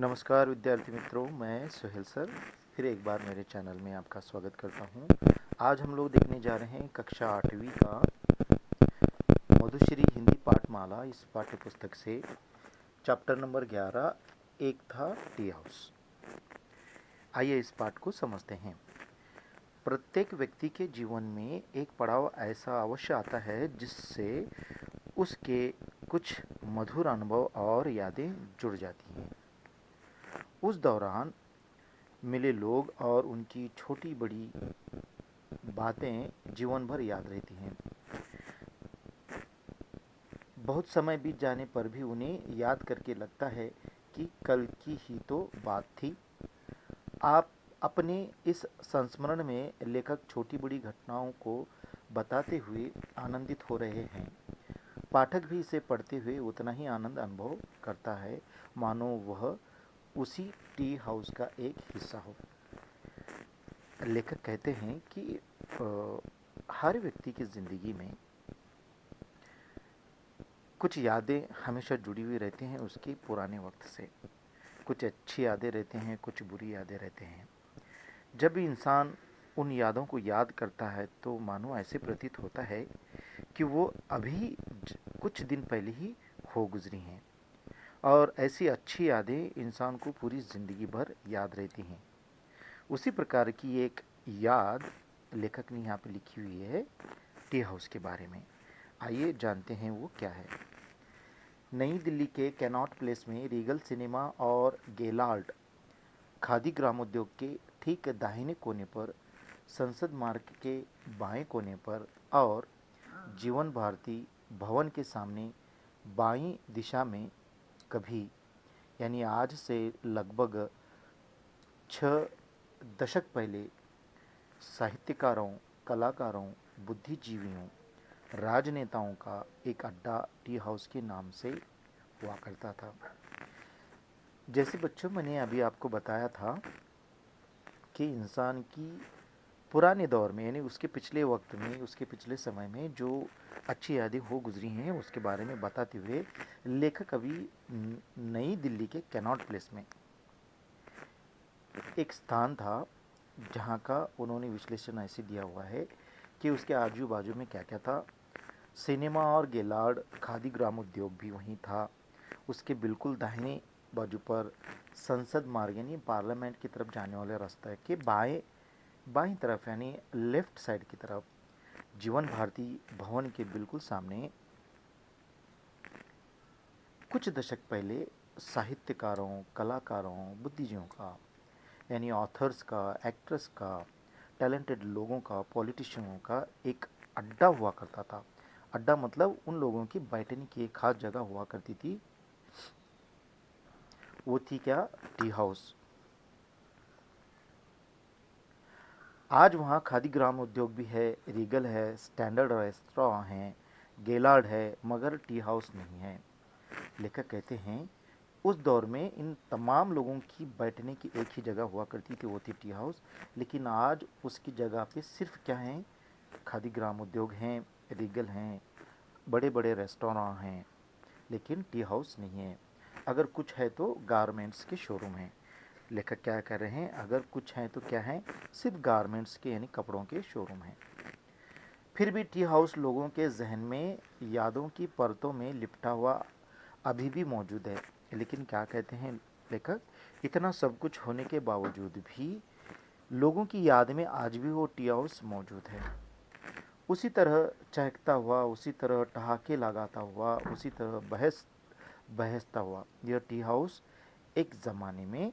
नमस्कार विद्यार्थी मित्रों, मैं सुहेल सर फिर एक बार मेरे चैनल में आपका स्वागत करता हूँ। आज हम लोग देखने जा रहे हैं कक्षा 8वीं का मधुश्री हिंदी पाठमाला। इस पाठ्य पुस्तक से चैप्टर नंबर 11 एक था टी हाउस। आइए इस पाठ को समझते हैं। प्रत्येक व्यक्ति के जीवन में एक पड़ाव ऐसा अवश्य आता है जिससे उसके कुछ मधुर अनुभव और यादें जुड़ जाती हैं। उस दौरान मिले लोग और उनकी छोटी बड़ी बातें जीवन भर याद रहती हैं। बहुत समय बीत जाने पर भी उन्हें याद करके लगता है कि कल की ही तो बात थी। आप अपने इस संस्मरण में लेखक छोटी बड़ी घटनाओं को बताते हुए आनंदित हो रहे हैं। पाठक भी इसे पढ़ते हुए उतना ही आनंद अनुभव करता है मानो वह उसी टी हाउस का एक हिस्सा हो। लेखक कहते हैं कि हर व्यक्ति की ज़िंदगी में कुछ यादें हमेशा जुड़ी हुई रहती हैं उसके पुराने वक्त से। कुछ अच्छी यादें रहती हैं, कुछ बुरी यादें रहते हैं। जब भी इंसान उन यादों को याद करता है तो मानो ऐसे प्रतीत होता है कि वो अभी कुछ दिन पहले ही हो गुजरी हैं। और ऐसी अच्छी यादें इंसान को पूरी ज़िंदगी भर याद रहती हैं। उसी प्रकार की एक याद लेखक ने यहाँ पे लिखी हुई है टी हाउस के बारे में। आइए जानते हैं वो क्या है। नई दिल्ली के कैनॉट प्लेस में रीगल सिनेमा और गेलार्ड खादी ग्रामोद्योग के ठीक दाहिने कोने पर, संसद मार्ग के बाएं कोने पर और जीवन भारती भवन के सामने बाईं दिशा में कभी, यानी आज से लगभग 6 दशक पहले, साहित्यकारों, कलाकारों, बुद्धिजीवियों, राजनेताओं का एक अड्डा टी हाउस के नाम से हुआ करता था। जैसे बच्चों मैंने अभी आपको बताया था कि इंसान की पुराने दौर में, यानी उसके पिछले वक्त में, उसके पिछले समय में जो अच्छी यादें हो गुजरी हैं उसके बारे में बताते हुए लेखक अभी नई दिल्ली के कैनॉट प्लेस में एक स्थान था जहाँ का उन्होंने विश्लेषण ऐसे दिया हुआ है कि उसके आजू बाजू में क्या क्या था। सिनेमा और गेलार्ड खादी ग्रामोद्योग भी वहीं था। उसके बिल्कुल दाहिने बाजू पर संसद मार्ग, यानी पार्लियामेंट की तरफ जाने वाले रास्ते के बाईं तरफ, यानी लेफ्ट साइड की तरफ, जीवन भारती भवन के बिल्कुल सामने कुछ दशक पहले साहित्यकारों, कलाकारों, बुद्धिजीवियों का, यानी ऑथर्स का, एक्ट्रेस का, टैलेंटेड लोगों का, पॉलिटिशियनों का एक अड्डा हुआ करता था। अड्डा मतलब उन लोगों की बैठने की एक खास जगह हुआ करती थी। वो थी क्या? Tea house. आज वहाँ खादी ग्राम उद्योग भी है, रीगल है, स्टैंडर्ड रेस्टोरेंट हैं, गेलार्ड है, मगर टी हाउस नहीं है। लेखक कहते हैं उस दौर में इन तमाम लोगों की बैठने की एक ही जगह हुआ करती थी, वो थी टी हाउस। लेकिन आज उसकी जगह पे सिर्फ क्या है? खादी ग्राम उद्योग हैं, रीगल हैं, बड़े बड़े रेस्टोरेंट हैं, लेकिन टी हाउस नहीं है। अगर कुछ है तो गारमेंट्स के शोरूम हैं। लेखक क्या कह रहे हैं? अगर कुछ है तो क्या है? सिर्फ गारमेंट्स के, यानी कपड़ों के शोरूम हैं। फिर भी टी हाउस लोगों के जहन में यादों की परतों में लिपटा हुआ अभी भी मौजूद है। लेकिन क्या कहते हैं लेखक? इतना सब कुछ होने के बावजूद भी लोगों की याद में आज भी वो टी हाउस मौजूद है। उसी तरह चहकता हुआ, उसी तरह ठहाके लगाता हुआ, उसी तरह बहसता हुआ यह टी हाउस एक ज़माने में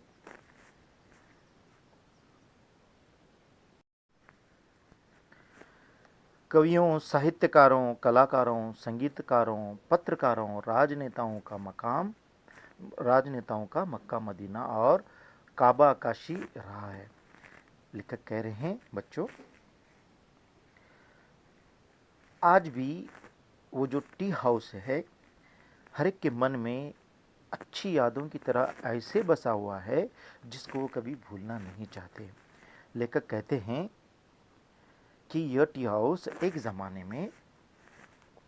कवियों, साहित्यकारों, कलाकारों, संगीतकारों, पत्रकारों, राजनेताओं का मक्का मदीना और काबा काशी रहा है। लेखक कह रहे हैं बच्चों, आज भी वो जो टी हाउस है हर एक के मन में अच्छी यादों की तरह ऐसे बसा हुआ है जिसको वो कभी भूलना नहीं चाहते। लेखक कहते हैं कि यह टी हाउस एक ज़माने में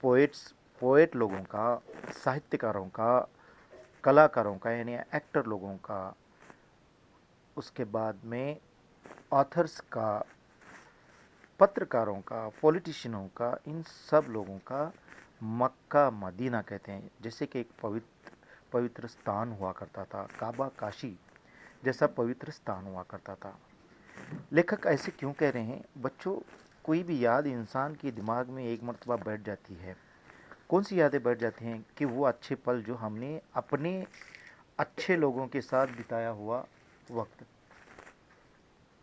पोएट लोगों का, साहित्यकारों का, कलाकारों का यानी एक्टर लोगों का, उसके बाद में ऑथर्स का, पत्रकारों का, पॉलिटिशियनों का, इन सब लोगों का मक्का मदीना कहते हैं। जैसे कि एक पवित्र पवित्र स्थान हुआ करता था, काबा काशी जैसा पवित्र स्थान हुआ करता था। लेखक ऐसे क्यों कह रहे हैं बच्चों? कोई भी याद इंसान के दिमाग में एक मर्तबा बैठ जाती है। कौन सी यादें बैठ जाती हैं? कि वो अच्छे पल जो हमने अपने अच्छे लोगों के साथ बिताया हुआ वक्त,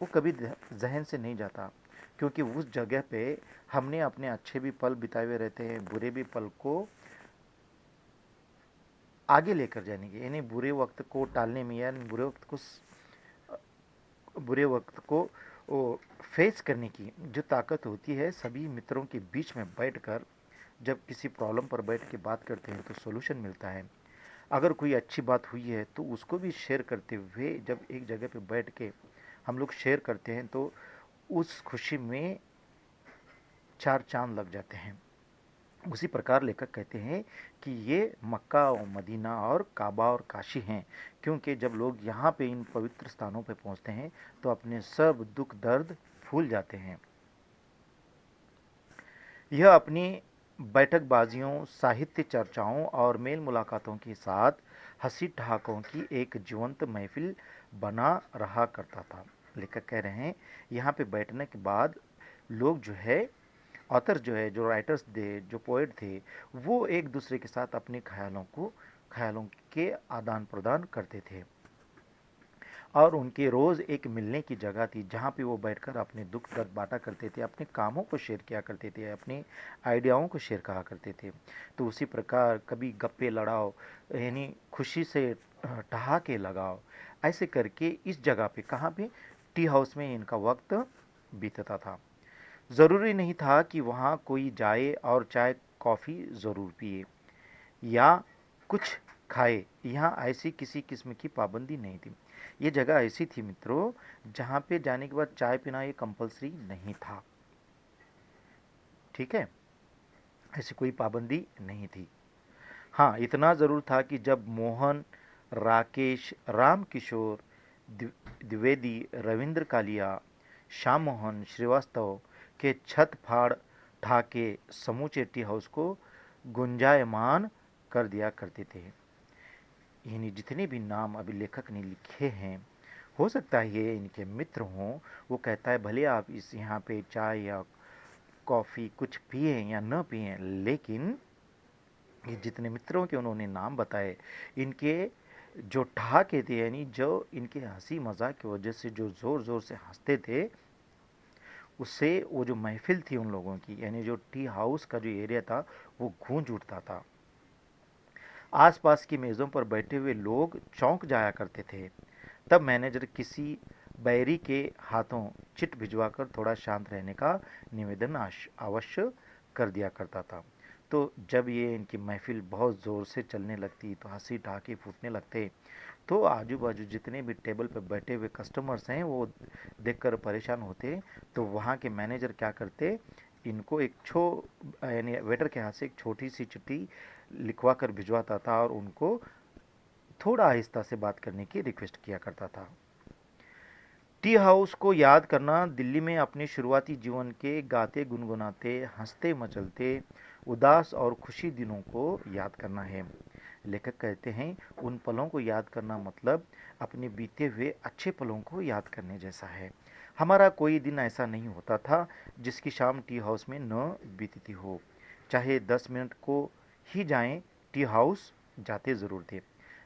वो कभी जहन से नहीं जाता, क्योंकि उस जगह पे हमने अपने अच्छे भी पल बिताए हुए रहते हैं, बुरे भी पल को आगे लेकर जाने की, यानी बुरे वक्त को टालने में या बुरे वक्त को वो फेस करने की जो ताकत होती है, सभी मित्रों के बीच में बैठकर जब किसी प्रॉब्लम पर बैठ के बात करते हैं तो सॉल्यूशन मिलता है। अगर कोई अच्छी बात हुई है तो उसको भी शेयर करते हुए जब एक जगह पे बैठ के हम लोग शेयर करते हैं तो उस खुशी में चार चांद लग जाते हैं। उसी प्रकार लेखक कहते हैं कि ये मक्का और मदीना और काबा और काशी हैं, क्योंकि जब लोग यहाँ पे इन पवित्र स्थानों पे पहुँचते हैं तो अपने सब दुख दर्द भूल जाते हैं। यह अपनी बैठकबाजियों, साहित्य चर्चाओं और मेल मुलाकातों के साथ हंसी ठहाकों की एक जीवंत महफिल बना रहा करता था। लेखक कह रहे हैं यहाँ पे बैठने के बाद लोग जो है, ऑथर जो है, जो राइटर्स थे, जो पोएट थे, वो एक दूसरे के साथ अपने ख्यालों के आदान प्रदान करते थे। और उनके रोज़ एक मिलने की जगह थी जहाँ पे वो बैठकर अपने दुख दर्द बांटा करते थे, अपने कामों को शेयर किया करते थे, अपने आइडियाओं को शेयर कहा करते थे। तो उसी प्रकार कभी गप्पे लड़ाओ, यानी खुशी से ठहाके लगाओ, ऐसे करके इस जगह पे, कहाँ पे, टी हाउस में इनका वक्त बीतता था। ज़रूरी नहीं था कि वहाँ कोई जाए और चाय कॉफ़ी ज़रूर पिए या कुछ खाए। यहाँ ऐसी किसी किस्म की पाबंदी नहीं थी। ये जगह ऐसी थी मित्रों जहाँ पे जाने के बाद चाय पीना ये कंपलसरी नहीं था। ठीक है, ऐसी कोई पाबंदी नहीं थी। हाँ, इतना ज़रूर था कि जब मोहन, राकेश, राम किशोर द्विवेदी, रविंद्र कालिया, श्याम मोहन श्रीवास्तव के छत फाड़ ढाके समूचे टी हाउस को गुंजायमान कर दिया करते थे। यानी जितने भी नाम अभी लेखक ने लिखे हैं, हो सकता है ये इनके मित्र हों। वो कहता है भले आप इस यहाँ पे चाय या कॉफ़ी कुछ पिए या न पिए, लेकिन ये जितने मित्रों के उन्होंने नाम बताए, इनके जो ठहाके थे, यानी जो इनके हंसी मजाक की वजह से जो ज़ोर ज़ोर से हंसते थे, उससे वो जो महफिल थी उन लोगों की, यानी जो टी हाउस का जो एरिया था, वो गूंज उठता था। आसपास की मेज़ों पर बैठे हुए लोग चौंक जाया करते थे। तब मैनेजर किसी बैरी के हाथों चिट भिजवाकर थोड़ा शांत रहने का निवेदन अवश्य कर दिया करता था। तो जब ये इनकी महफिल बहुत ज़ोर से चलने लगती तो हंसी ठहाके फूटने लगते, तो आजू बाजू जितने भी टेबल पर बैठे हुए कस्टमर्स हैं वो देखकर परेशान होते। तो वहाँ के मैनेजर क्या करते, इनको एक यानी वेटर के हाथ से एक छोटी सी चिट्ठी लिखवा कर भिजवाता था और उनको थोड़ा आहिस्ता से बात करने की रिक्वेस्ट किया करता था। टी हाउस को याद करना दिल्ली में अपने शुरुआती जीवन के गाते गुनगुनाते, हंसते मचलते, उदास और खुशी दिनों को याद करना है। लेखक कहते हैं उन पलों को याद करना मतलब अपने बीते हुए अच्छे पलों को याद करने जैसा है। हमारा कोई दिन ऐसा नहीं होता था जिसकी शाम टी हाउस में न बीतती हो। चाहे 10 मिनट को ही जाएं, टी हाउस जाते ज़रूर थे।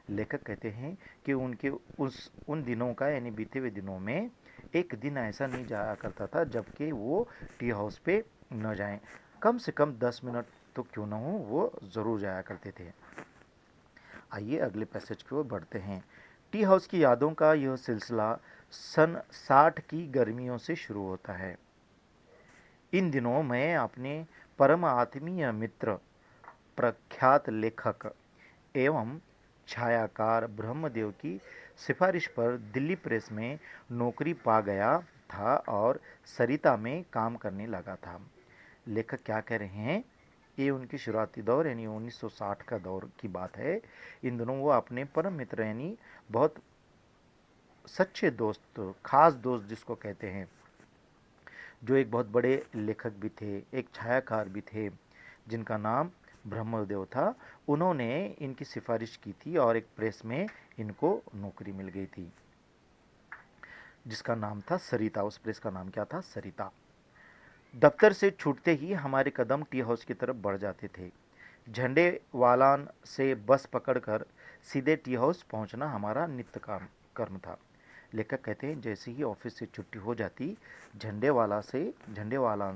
लेखक कहते हैं कि उनके उन दिनों का, यानी बीते हुए दिनों में एक दिन ऐसा नहीं जाया करता था जबकि वो टी हाउस पे न जाएं। कम से कम 10 मिनट तो क्यों ना हो, वो ज़रूर जाया करते थे। आइए अगले पैसेज की ओर बढ़ते हैं। टी हाउस की यादों का यह सिलसिला सन 60 की गर्मियों से शुरू होता है। इन दिनों मैं अपने परम आत्मीय मित्र, प्रख्यात लेखक एवं छायाकार ब्रह्मदेव की सिफारिश पर दिल्ली प्रेस में नौकरी पा गया था और सरिता में काम करने लगा था। लेखक क्या कह रहे हैं ये उनकी शुरुआती दौर यानी 1960 का दौर की बात है। इन दिनों वो अपने परम मित्र यानी बहुत सच्चे दोस्त, खास दोस्त जिसको कहते हैं, जो एक बहुत बड़े लेखक भी थे, एक छायाकार भी थे, जिनका नाम ब्रह्मदेव था। उन्होंने इनकी सिफारिश की थी और एक प्रेस में इनको नौकरी मिल गई थी, जिसका नाम था सरिता। उस प्रेस का नाम क्या था? सरिता। दफ्तर से छूटते ही हमारे कदम टी हाउस की तरफ बढ़ जाते थे। झंडे वालान से बस पकड़कर सीधे टी हाउस पहुंचना हमारा नित्य काम कर्म था। लेखक कहते हैं जैसे ही ऑफिस से छुट्टी हो जाती, झंडे वालान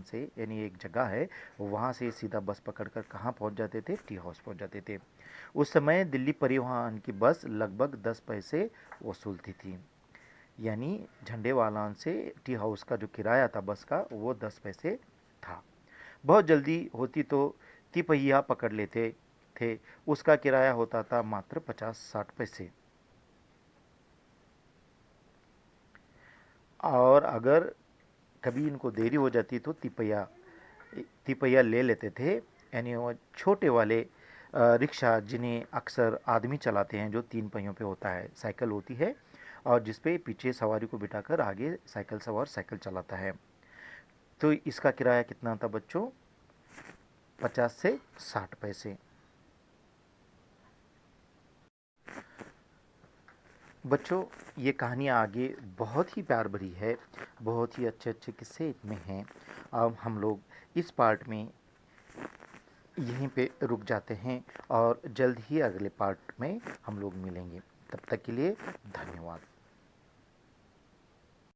से यानी एक जगह है, वहाँ से सीधा बस पकड़कर कहाँ पहुँच जाते थे? टी हाउस पहुँच जाते थे। उस समय दिल्ली परिवहन की बस लगभग 10 पैसे वसूलती थी, यानी झंडे वालान से टी हाउस का जो किराया था बस का, वो 10 पैसे था। बहुत जल्दी होती तो तिपहिया पकड़ लेते थे, उसका किराया होता था मात्र 50-60 पैसे। और अगर कभी इनको देरी हो जाती तो तिपहिया ले लेते थे, यानी वो छोटे वाले रिक्शा जिन्हें अक्सर आदमी चलाते हैं, जो 3 पहियों पे होता है, साइकिल होती है और जिस पे पीछे सवारी को बिठाकर आगे साइकिल सवार साइकिल चलाता है। तो इसका किराया कितना था बच्चों? 50 से 60 पैसे। बच्चों, ये कहानियाँ आगे बहुत ही प्यार भरी है, बहुत ही अच्छे अच्छे किस्से इसमें हैं। अब हम लोग इस पार्ट में यहीं पे रुक जाते हैं और जल्द ही अगले पार्ट में हम लोग मिलेंगे। तब तक के लिए धन्यवाद।